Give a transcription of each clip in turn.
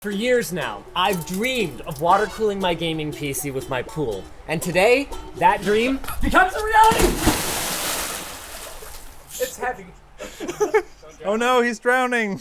For years now, I've dreamed of water cooling my gaming PC with my pool. And today, that dream becomes a reality! It's heavy. Oh no, he's drowning.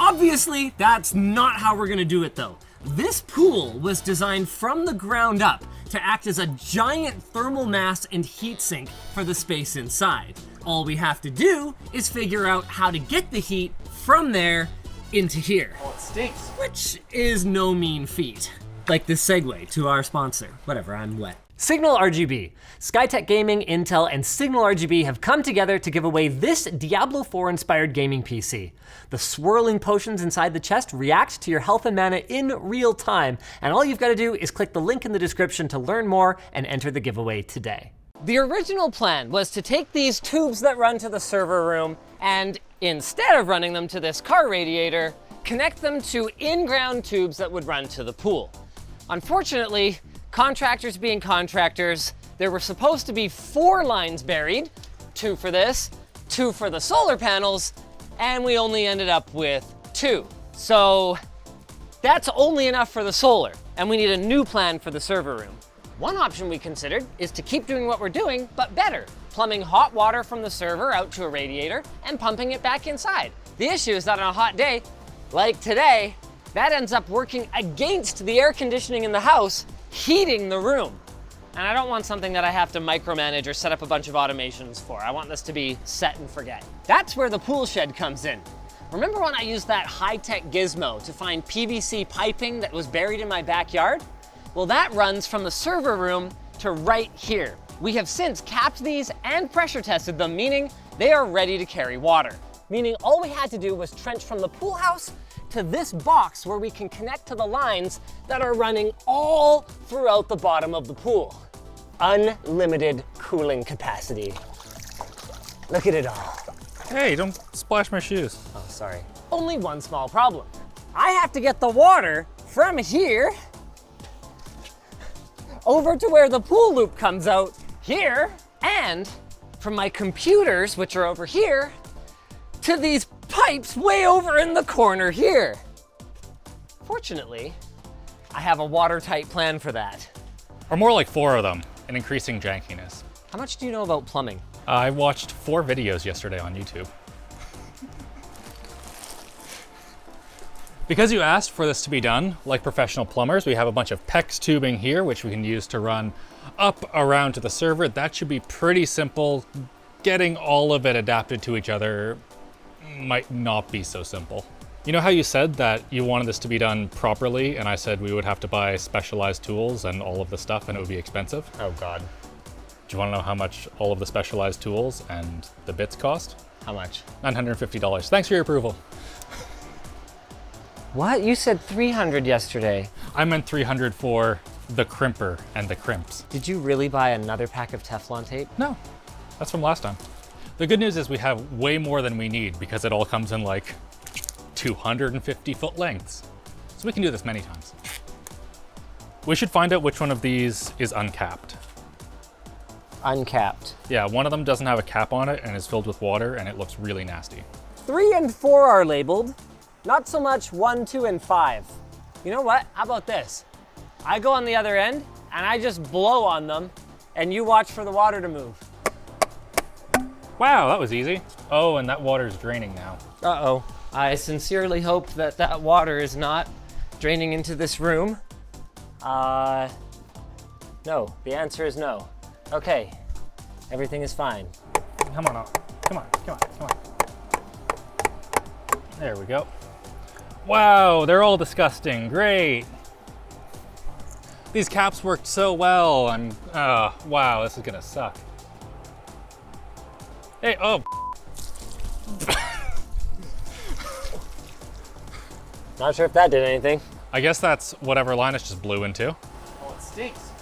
Obviously, that's not how we're gonna do it though. This pool was designed from the ground up to act as a giant thermal mass and heat sink for the space inside. All we have to do is figure out how to get the heat from there into here. Oh, it stinks. Which is no mean feat. Like this segue to our sponsor. Whatever, I'm wet. Signal RGB. Skytech Gaming, Intel, and Signal RGB have come together to give away this Diablo 4 inspired gaming PC. The swirling potions inside the chest react to your health and mana in real time, and all you've got to do is click the link in the description to learn more and enter the giveaway today. The original plan was to take these tubes that run to the server room and, instead of running them to this car radiator, connect them to in-ground tubes that would run to the pool. Unfortunately, contractors being contractors, there were supposed to be 4 lines buried, 2 for this, 2 for the solar panels, and we only ended up with 2. So that's only enough for the solar, and we need a new plan for the server room. One option we considered is to keep doing what we're doing, but better. Plumbing hot water from the server out to a radiator and pumping it back inside. The issue is that on a hot day, like today, that ends up working against the air conditioning in the house, heating the room. And I don't want something that I have to micromanage or set up a bunch of automations for. I want this to be set and forget. That's where the pool shed comes in. Remember when I used that high-tech gizmo to find PVC piping that was buried in my backyard? Well, that runs from the server room to right here. We have since capped these and pressure tested them, meaning they are ready to carry water. Meaning all we had to do was trench from the pool house to this box where we can connect to the lines that are running all throughout the bottom of the pool. Unlimited cooling capacity. Look at it all. Hey, don't splash my shoes. Oh, sorry. Only one small problem. I have to get the water from here over to where the pool loop comes out here, and from my computers, which are over here, to these pipes way over in the corner here. Fortunately, I have a watertight plan for that. Or more like 4 of them, and increasing jankiness. How much do you know about plumbing? I watched 4 videos yesterday on YouTube. Because you asked for this to be done like professional plumbers, we have a bunch of PEX tubing here, which we can use to run up around to the server. That should be pretty simple. Getting all of it adapted to each other might not be so simple. You know how you said that you wanted this to be done properly, and I said we would have to buy specialized tools and all of the stuff, and it would be expensive? Oh God. Do you want to know how much all of the specialized tools and the bits cost? How much? $950. Thanks for your approval. What? You said 300 yesterday. I meant 300 for the crimper and the crimps. Did you really buy another pack of Teflon tape? No, that's from last time. The good news is we have way more than we need because it all comes in like 250-foot lengths. So we can do this many times. We should find out which one of these is uncapped. Uncapped. Yeah, one of them doesn't have a cap on it and is filled with water and it looks really nasty. 3 and 4 are labeled. Not so much 1, 2, and 5. You know what? How about this? I go on the other end and I just blow on them and you watch for the water to move. Wow, that was easy. Oh, and that water's draining now. Uh-oh. I sincerely hope that that water is not draining into this room. No, the answer is no. Okay, everything is fine. Come on, come on, come on, come on. There we go. Wow, they're all disgusting, great. These caps worked so well, and wow, this is gonna suck. Hey, oh. Not sure if that did anything. I guess that's whatever Linus just blew into. Oh, it stinks.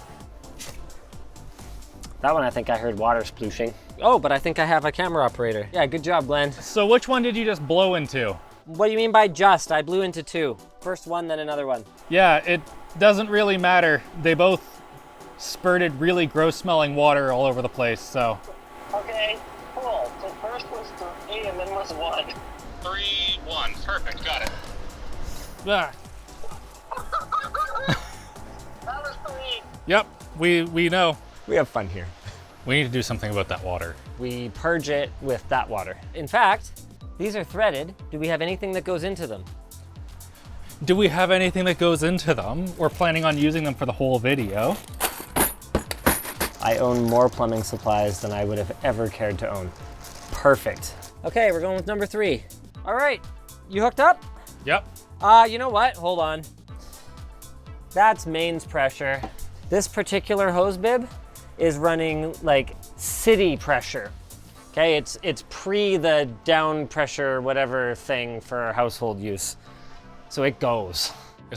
That one I think I heard water splooshing. Oh, but I think I have a camera operator. Yeah, good job, Glenn. So which one did you just blow into? What do you mean by just? I blew into 2. First one, then another one. Yeah, it doesn't really matter. They both spurted really gross smelling water all over the place, so. Okay, cool. So first was 3 and then was 1. 3, 1, perfect, got it. Ah. Yep, we know. We have fun here. We need to do something about that water. We purge it with that water. In fact, these are threaded. Do we have anything that goes into them? Do we have anything that goes into them? We're planning on using them for the whole video. I own more plumbing supplies than I would have ever cared to own. Perfect. Okay, we're going with number 3. All right, you hooked up? Yep. You know what? Hold on. That's mains pressure. This particular hose bib is running like city pressure. Okay, it's pre the down pressure whatever thing for household use. So it goes.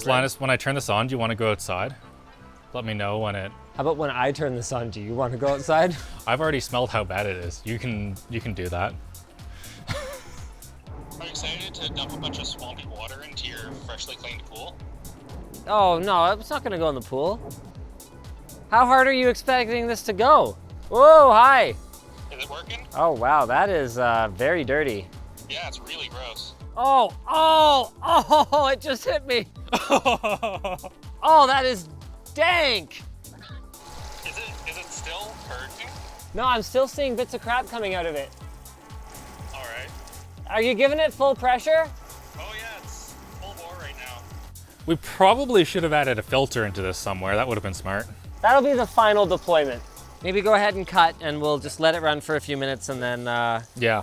Linus, when I turn this on, do you want to go outside? Let me know when it... How about when I turn this on, do you want to go outside? I've already smelled how bad it is. You can do that. Are you excited to dump a bunch of swampy water into your freshly cleaned pool? Oh no, it's not gonna go in the pool. How hard are you expecting this to go? Whoa, hi. Is it working? Oh wow, that is very dirty. Yeah, it's really gross. Oh, it just hit me. Oh, that is dank. Is it still hurting? No, I'm still seeing bits of crap coming out of it. All right. Are you giving it full pressure? Oh yeah, it's full bore right now. We probably should have added a filter into this somewhere. That would have been smart. That'll be the final deployment. Maybe go ahead and cut and we'll just let it run for a few minutes and then... Yeah.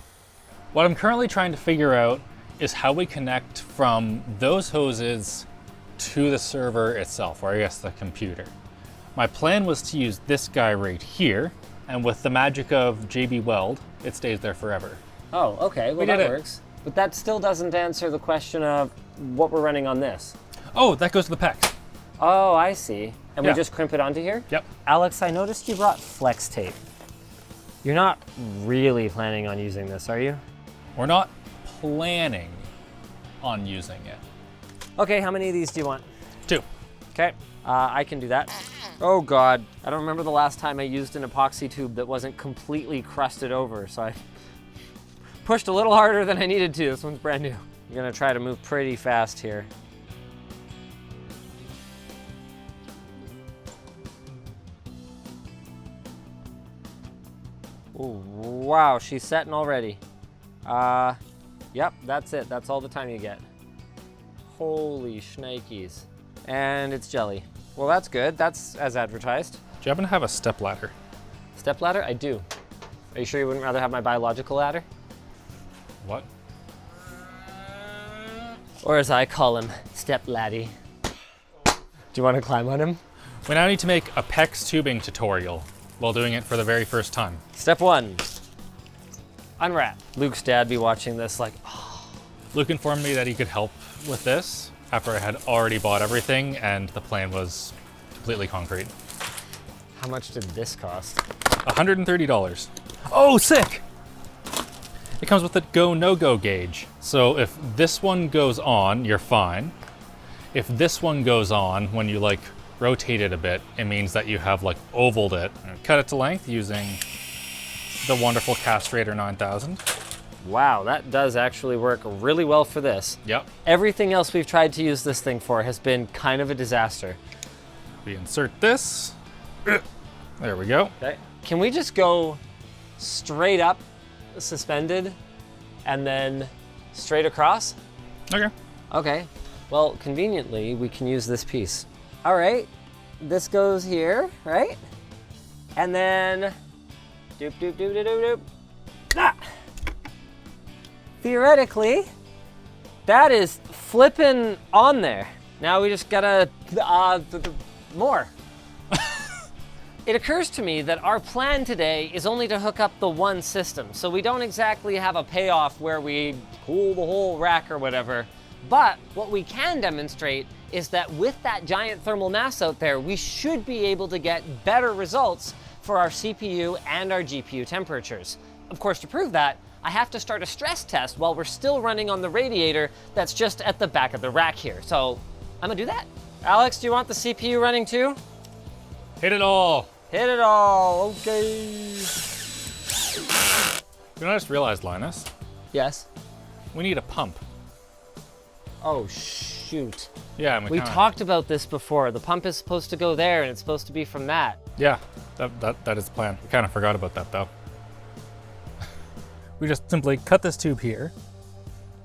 What I'm currently trying to figure out is how we connect from those hoses to the server itself, or I guess the computer. My plan was to use this guy right here, and with the magic of JB Weld, it stays there forever. Oh, okay, well that works. But that still doesn't answer the question of what we're running on this. Oh, that goes to the PEX. Oh, I see. And Yeah. we just crimp it onto here? Yep. Alex, I noticed you brought flex tape. You're not really planning on using this, are you? We're not planning on using it. Okay, how many of these do you want? 2. Okay, I can do that. Oh God, I don't remember the last time I used an epoxy tube that wasn't completely crusted over, so I pushed a little harder than I needed to. This one's brand new. I'm gonna try to move pretty fast here. Ooh, wow, she's setting already. Yep, that's it. That's all the time you get. Holy shnikes. And it's jelly. Well, that's good. That's as advertised. Do you happen to have a step ladder? Step ladder? I do. Are you sure you wouldn't rather have my biological ladder? What? Or as I call him, Step Laddie. Do you want to climb on him? We now need to make a PEX tubing tutorial while doing it for the very first time. Step 1. Unwrap. Luke's dad be watching this like, oh. Luke informed me that he could help with this after I had already bought everything and the plan was completely concrete. How much did this cost? $130. Oh, sick! It comes with a go, no-go gauge. So if this one goes on, you're fine. If this one goes on, when you like rotate it a bit, it means that you have like ovaled it. Cut it to length using the wonderful Castrator 9000. Wow, that does actually work really well for this. Yep. Everything else we've tried to use this thing for has been kind of a disaster. We insert this. There we go. Okay. Can we just go straight up suspended and then straight across? Okay. Okay. Well, conveniently, we can use this piece. All right. This goes here, right? And then doop, doop, doop, doop, doop, doop. Ah! Theoretically, that is flipping on there. Now we just gotta, more. It occurs to me that our plan today is only to hook up the one system, so we don't exactly have a payoff where we cool the whole rack or whatever. But what we can demonstrate is that with that giant thermal mass out there, we should be able to get better results for our CPU and our GPU temperatures. Of course, to prove that, I have to start a stress test while we're still running on the radiator that's just at the back of the rack here. So I'm gonna do that. Alex, do you want the CPU running too? Hit it all. Hit it all, okay. You know, I just realized, Linus, Yes. we need a pump. Oh, shh. shoot. Yeah, and We talked about this before. The pump is supposed to go there and it's supposed to be from that. Yeah, that is the plan. We kind of forgot about that though. We just simply cut this tube here.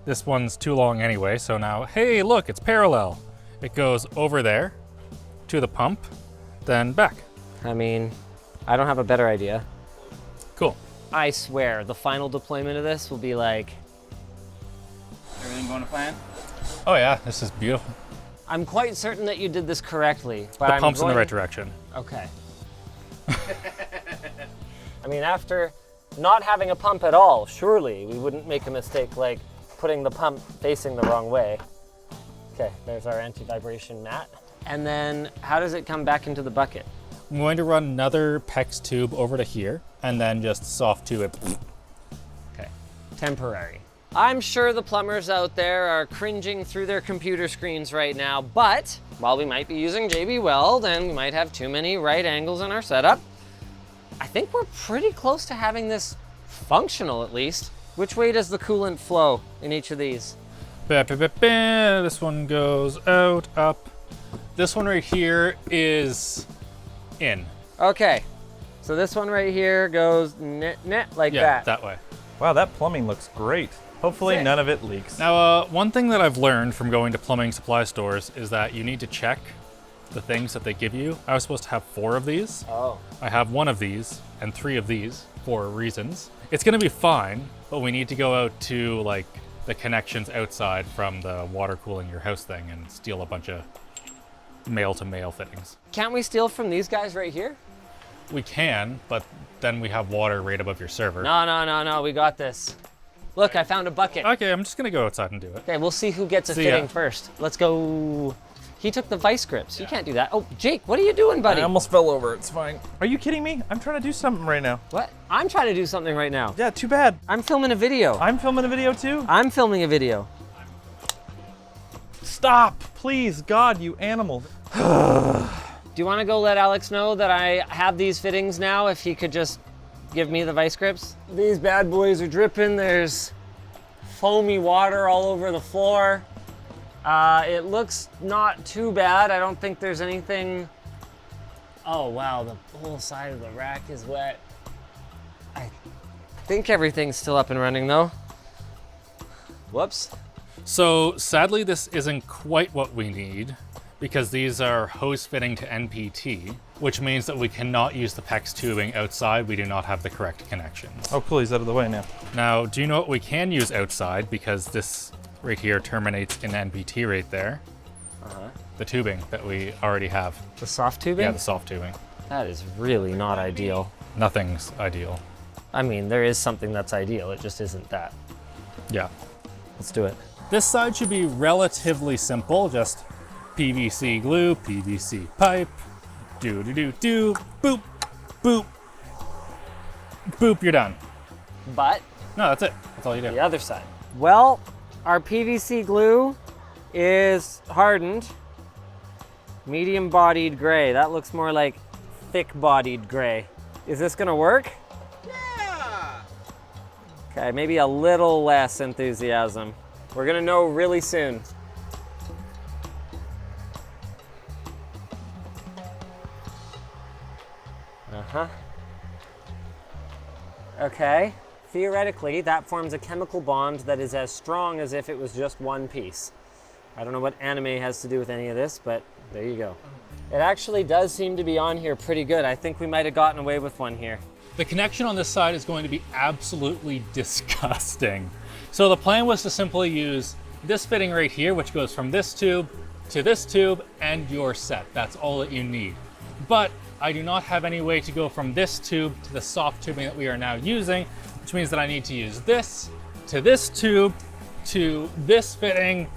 This one's too long anyway, so now, hey, look, it's parallel. It goes over there to the pump, then back. I mean, I don't have a better idea. Cool. I swear, the final deployment of this will be like... Everything going to plan? Oh yeah, this is beautiful. I'm quite certain that you did this correctly, but The pump's in the right direction. Okay. I mean, after not having a pump at all, surely we wouldn't make a mistake like putting the pump facing the wrong way. Okay, there's our anti-vibration mat. And then how does it come back into the bucket? I'm going to run another PEX tube over to here and then just soft tube it. Okay, temporary. I'm sure the plumbers out there are cringing through their computer screens right now, but while we might be using JB Weld and we might have too many right angles in our setup, I think we're pretty close to having this functional at least. Which way does the coolant flow in each of these? This one goes out, up. This one right here is in. Okay, so this one right here goes like Yeah, that. that way. Wow, that plumbing looks great. Hopefully Sick. none of it leaks. Now, one thing that I've learned from going to plumbing supply stores is that you need to check the things that they give you. I was supposed to have 4 of these. Oh. I have 1 of these and 3 of these for reasons. It's gonna be fine, but we need to go out to like the connections outside from the water cooling your house thing and steal a bunch of male-to-male fittings. Can't we steal from these guys right here? We can, but then we have water right above your server. No, we got this. Look, I found a bucket. Okay, I'm just gonna go outside and do it. Okay, we'll see who gets a See ya. fitting first. Let's go. He took the vice grips. You can't do that. Oh, Jake, what are you doing, buddy? I almost fell over, it's fine. Are you kidding me? I'm trying to do something right now. What? I'm trying to do something right now. Yeah, too bad. I'm filming a video. I'm filming a video too. I'm filming a video. Stop, please, God, you animal. Do you want to go let Alex know that I have these fittings now, if he could just give me the vice grips? These bad boys are dripping. There's foamy water all over the floor. It looks not too bad. I don't think there's anything. Oh wow, the whole side of the rack is wet. I think everything's still up and running though. Whoops. So sadly, this isn't quite what we need because these are hose fitting to NPT, which means that we cannot use the PEX tubing outside. We do not have the correct connections. Oh, cool, he's out of the way now. Now, do you know what we can use outside? Because this right here terminates in NPT right there. The tubing that we already have. The soft tubing? Yeah, the soft tubing. That is really not ideal. Nothing's ideal. I mean, there is something that's ideal. It just isn't that. Yeah. Let's do it. This side should be relatively simple, just PVC glue, PVC pipe, do, boop, boop, boop, you're done. But No, that's it. That's all you do. the other side. Well, our PVC glue is hardened. Medium-bodied gray. That looks more like thick-bodied gray. Is this gonna work? Yeah! Okay, maybe a little less enthusiasm. We're gonna know really soon. Okay. Theoretically, that forms a chemical bond that is as strong as if it was just one piece. I don't know what anime has to do with any of this, but there you go. It actually does seem to be on here pretty good. I think we might have gotten away with one here. The connection on this side is going to be absolutely disgusting. So the plan was to simply use this fitting right here, which goes from this tube to this tube, and you're set. That's all that you need. But I do not have any way to go from this tube to the soft tubing that we are now using, which means that I need to use this to this tube to this fitting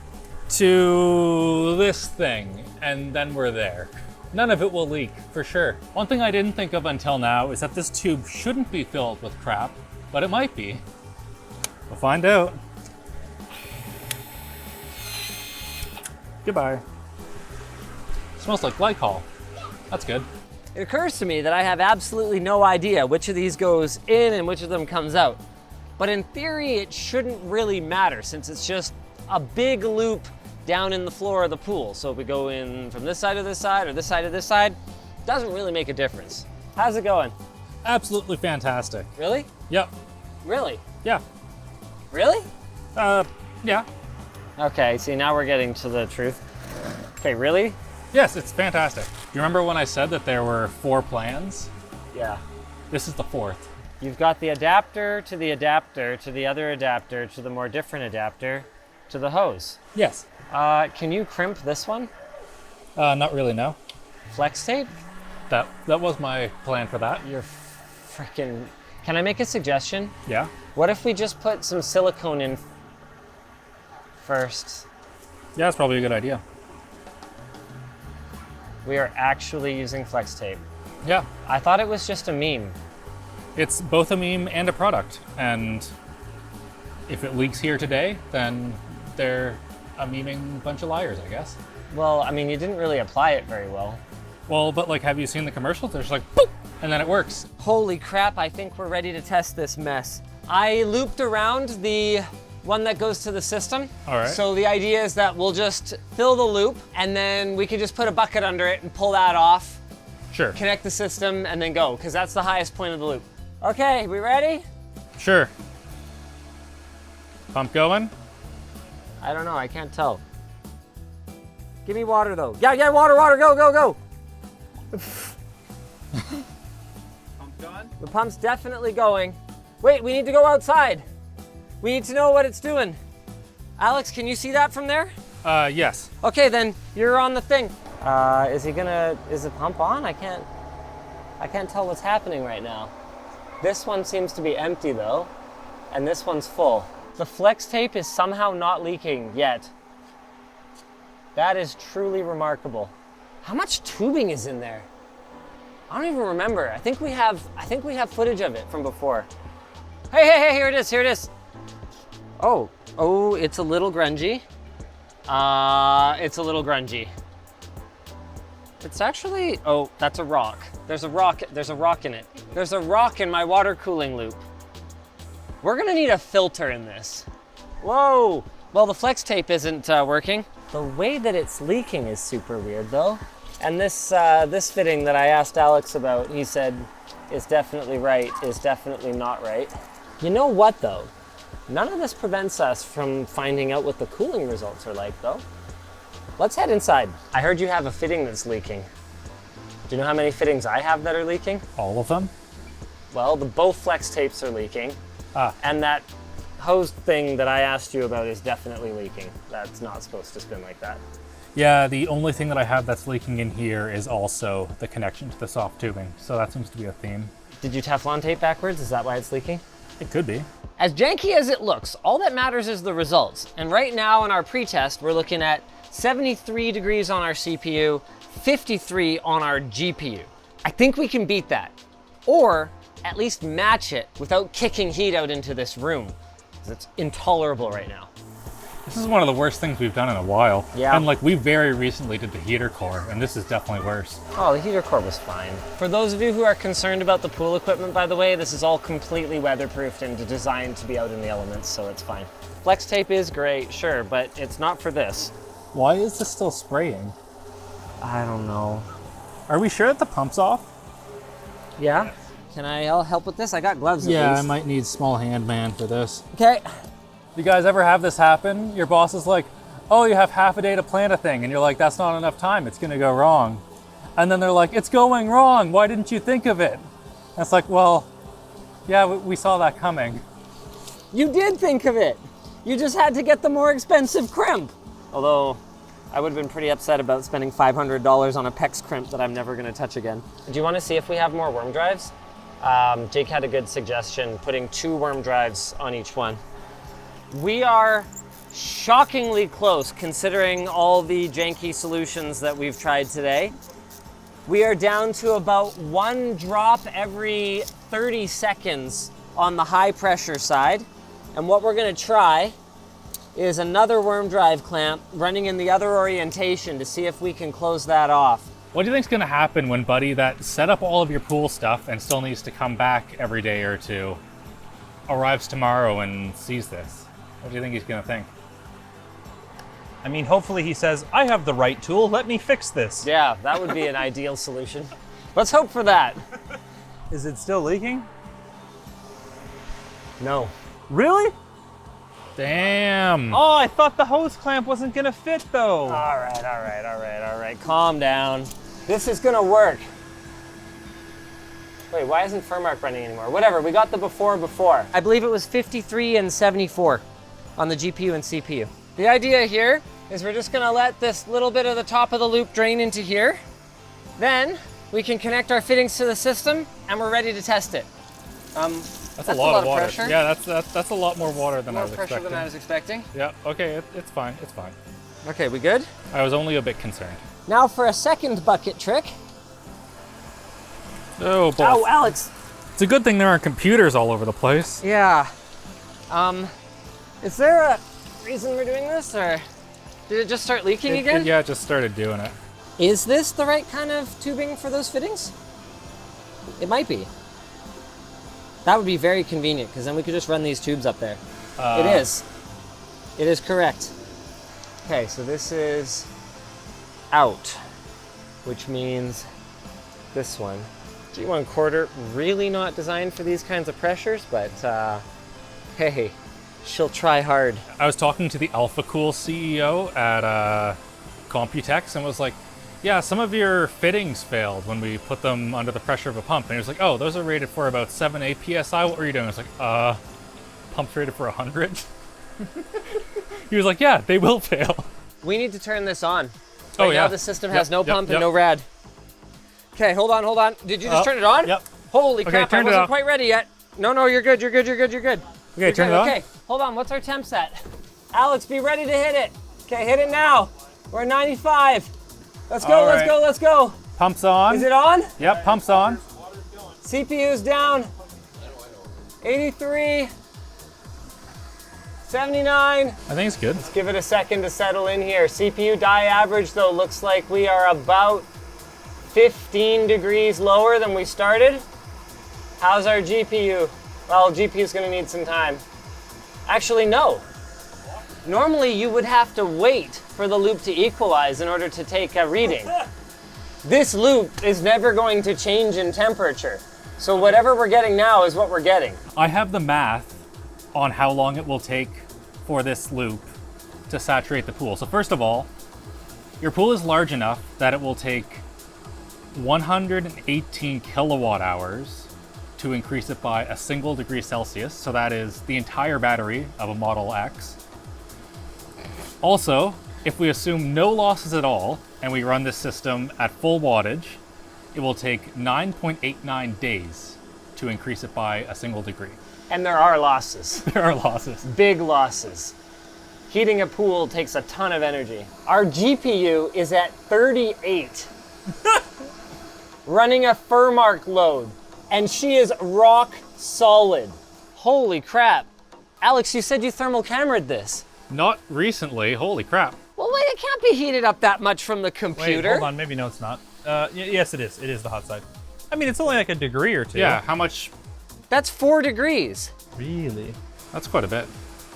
to this thing, and then we're there. None of it will leak, for sure. One thing I didn't think of until now is that this tube shouldn't be filled with crap, but it might be. We'll find out. Goodbye. Smells like glycol. That's good. It occurs to me that I have absolutely no idea which of these goes in and which of them comes out. But in theory, it shouldn't really matter since it's just a big loop down in the floor of the pool. So if we go in from this side to this side or this side to this side, doesn't really make a difference. How's it going? Absolutely fantastic. Really? Yep. Really? Yeah. Really? Yeah. Okay, see, now we're getting to the truth. Okay, really? Yes, it's fantastic. Do you remember when I said that there were 4 plans? Yeah. This is the 4th. You've got the adapter to the adapter to the other adapter to the more different adapter to the hose. Yes. Can you crimp this one? Not really, no. Flex tape? That was my plan for that. You're freaking... Can I make a suggestion? Yeah. What if we just put some silicone in first? Yeah, that's probably a good idea. We are actually using flex tape. Yeah. I thought it was just a meme. It's both a meme and a product, and if it leaks here today, then they're a memeing bunch of liars, I guess. Well, I mean, you didn't really apply it very well. Well, but like, have you seen the commercials? They're just like, boop, and then it works. Holy crap, I think we're ready to test this mess. I looped around the one that goes to the system. All right. So the idea is that we'll just fill the loop and then we can just put a bucket under it and pull that off, Sure. connect the system and then go, because that's the highest point of the loop. Okay, we ready? Sure. Pump going? I don't know, I can't tell. Give me water though. Yeah, water, go, go. Pump going? The pump's definitely going. Wait, we need to go outside. We need to know what it's doing. Alex, can you see that from there? Yes. Okay, then you're on the thing. Is the pump on? I can't tell what's happening right now. This one seems to be empty though, and this one's full. The flex tape is somehow not leaking yet. That is truly remarkable. How much tubing is in there? I don't even remember. I think we have footage of it from before. Hey, here it is. Oh, it's a little grungy. It's actually, oh, that's a rock. There's a rock in it. There's a rock in my water cooling loop. We're gonna need a filter in this. Whoa! Well, the flex tape isn't working. The way that it's leaking is super weird though. And this fitting that I asked Alex about, he said is definitely right, is definitely not right. You know what though? None of this prevents us from finding out what the cooling results are like though. Let's head inside. I heard you have a fitting that's leaking. Do you know how many fittings I have that are leaking? All of them? Well, both flex tapes are leaking. And that hose thing that I asked you about is definitely leaking. That's not supposed to spin like that. Yeah, the only thing that I have that's leaking in here is also the connection to the soft tubing. So that seems to be a theme. Did you Teflon tape backwards? Is that why it's leaking? It could be. As janky as it looks, all that matters is the results. And right now in our pre-test, we're looking at 73 degrees on our CPU, 53 on our GPU. I think we can beat that. Or at least match it without kicking heat out into this room, because it's intolerable right now. This is one of the worst things we've done in a while. Yeah. And like, we very recently did the heater core, and this is definitely worse. Oh, the heater core was fine. For those of you who are concerned about the pool equipment, by the way, this is all completely weatherproofed and designed to be out in the elements, so it's fine. Flex tape is great, sure, but it's not for this. Why is this still spraying? I don't know. Are we sure that the pump's off? Yeah? Can I help with this? I got gloves at Yeah, I least. might need small hand man for this. Okay. You guys ever have this happen? Your boss is like, oh, you have half a day to plan a thing. And you're like, that's not enough time. It's going to go wrong. And then they're like, it's going wrong. Why didn't you think of it? And it's like, well, yeah, we saw that coming. You did think of it. You just had to get the more expensive crimp. Although, I would have been pretty upset about spending $500 on a PEX crimp that I'm never going to touch again. Do you want to see if we have more worm drives? Jake had a good suggestion, putting 2 worm drives on each one. We are shockingly close considering all the janky solutions that we've tried today. We are down to about 1 drop every 30 seconds on the high pressure side. And what we're gonna try is another worm drive clamp running in the other orientation to see if we can close that off. What do you think's gonna happen when buddy that set up all of your pool stuff and still needs to come back every day or two arrives tomorrow and sees this? What do you think he's gonna think? I mean, hopefully he says, I have the right tool, let me fix this. Yeah, that would be an ideal solution. Let's hope for that. Is it still leaking? No. Really? Damn. Oh, I thought the hose clamp wasn't gonna fit though. All right. Calm down. This is gonna work. Wait, why isn't Furmark running anymore? Whatever, we got the before. I believe it was 53 and 74 on the GPU and CPU. The idea here is we're just gonna let this little bit of the top of the loop drain into here. Then we can connect our fittings to the system and we're ready to test it. That's a lot of water. Pressure. Yeah, that's a lot more water than I More was pressure expecting. than I was expecting. Yeah, okay, it's fine, it's fine. Okay, we good? I was only a bit concerned. Now for a second bucket trick. Oh, boy. Oh, Alex. It's a good thing there aren't computers all over the place. Yeah. Is there a reason we're doing this, or did it just start leaking again? Yeah, it just started doing it. Is this the right kind of tubing for those fittings? It might be. That would be very convenient, because then we could just run these tubes up there. It is. It is correct. Okay, so this is out, which means this one. G1/4, really not designed for these kinds of pressures, but hey, she'll try hard. I was talking to the AlphaCool CEO at Computex and was like, yeah, some of your fittings failed when we put them under the pressure of a pump. And he was like, oh, those are rated for about 7-8 PSI. What were you doing? I was like, pump's rated for 100. He was like, yeah, they will fail. We need to turn this on. Oh, Right yeah. now the system has no pump and yep. no rad. Okay, hold on. Did you just turn it on? Yep. Holy Okay, crap, I turned it wasn't on. quite ready yet. No, you're good. You're good. Okay, You're turn good. it on. Okay, hold on, what's our temp set? Alex, be ready to hit it. Okay, hit it now. We're at 95. Let's go, All let's right. go, let's go. Pump's on. Is it on? Yep, pump's on. CPU's down. 83. 79. I think it's good. Give it a second to settle in here. CPU die average, though, looks like we are about 15 degrees lower than we started. How's our GPU? Well, GPU's gonna need some time. Actually, no. Normally, you would have to wait for the loop to equalize in order to take a reading. This loop is never going to change in temperature. So whatever we're getting now is what we're getting. I have the math on how long it will take for this loop to saturate the pool. So first of all, your pool is large enough that it will take 118 kilowatt hours to increase it by a single degree Celsius. So that is the entire battery of a Model X. Also, if we assume no losses at all and we run this system at full wattage, it will take 9.89 days to increase it by a single degree. And there are losses. There are losses. Big losses. Heating a pool takes a ton of energy. Our GPU is at 38, running a Furmark load, and she is rock solid. Holy crap. Alex, you said you thermal camera'd this. Not recently, holy crap. Well, wait, it can't be heated up that much from the Wait, computer. hold on, maybe no, it's not. Yes, it is. It is the hot side. I mean, it's only like a degree or two. Yeah, how much? That's 4 degrees. Really? That's quite a bit.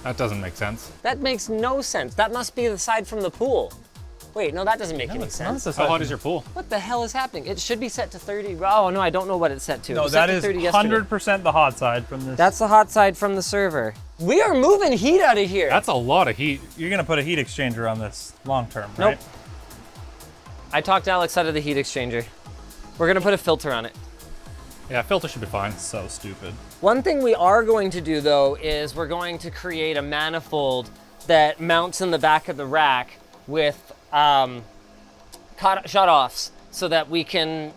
That doesn't make sense. That makes no sense. That must be the side from the pool. Wait, no, that doesn't make any It's not sense. the How side hot from- is your pool? What the hell is happening? It should be set to 30. Oh, no, I don't know what it's set to. It No, was set that to is 30 yesterday. 100% the hot side from this. That's the hot side from the server. We are moving heat out of here. That's a lot of heat. You're gonna put a heat exchanger on this long term, Nope. right? I talked Alex out of the heat exchanger. We're gonna put a filter on it. Yeah, filter should be fine. So stupid. One thing we are going to do though is we're going to create a manifold that mounts in the back of the rack with shut-offs so that we can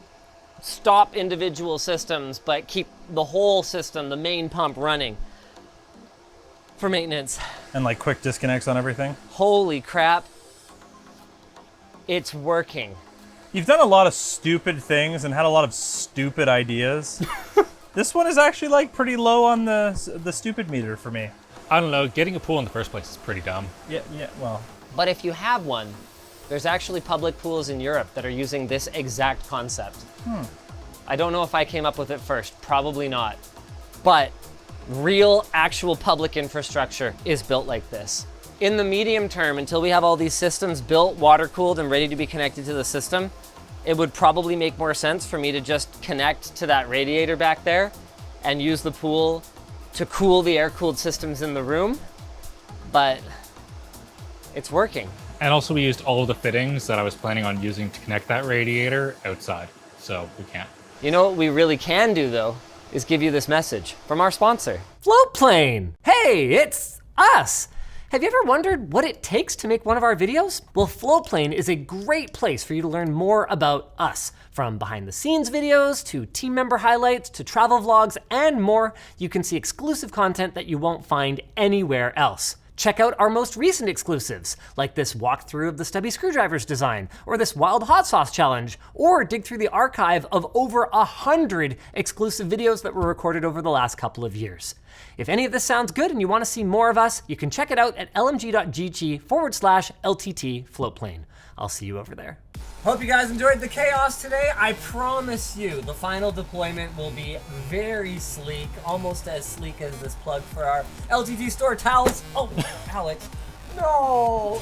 stop individual systems but keep the whole system, the main pump, running for maintenance. And like quick disconnects on everything. Holy crap. It's working. You've done a lot of stupid things and had a lot of stupid ideas. This one is actually like pretty low on the stupid meter for me. I don't know, getting a pool in the first place is pretty dumb. Yeah, well. But if you have one, there's actually public pools in Europe that are using this exact concept. I don't know if I came up with it first, probably not. But real, actual public infrastructure is built like this. in the medium term, until we have all these systems built, water cooled, and ready to be connected to the system, it would probably make more sense for me to just connect to that radiator back there and use the pool to cool the air-cooled systems in the room, but it's working. And also we used all of the fittings that I was planning on using to connect that radiator outside, so we can't. You know what we really can do though, is give you this message from our sponsor. Floatplane! Hey, it's us! Have you ever wondered what it takes to make one of our videos? Well, Floatplane is a great place for you to learn more about us. From behind the scenes videos, to team member highlights, to travel vlogs, and more. You can see exclusive content that you won't find anywhere else. Check out our most recent exclusives, like this walkthrough of the stubby screwdriver's design, or this wild hot sauce challenge, or dig through the archive of over 100 exclusive videos that were recorded over the last couple of years. If any of this sounds good and you want to see more of us, you can check it out at lmg.gg/LTT floatplane. I'll see you over there. Hope you guys enjoyed the chaos today. I promise you, the final deployment will be very sleek, almost as sleek as this plug for our LTT store towels. Oh, Alex, no.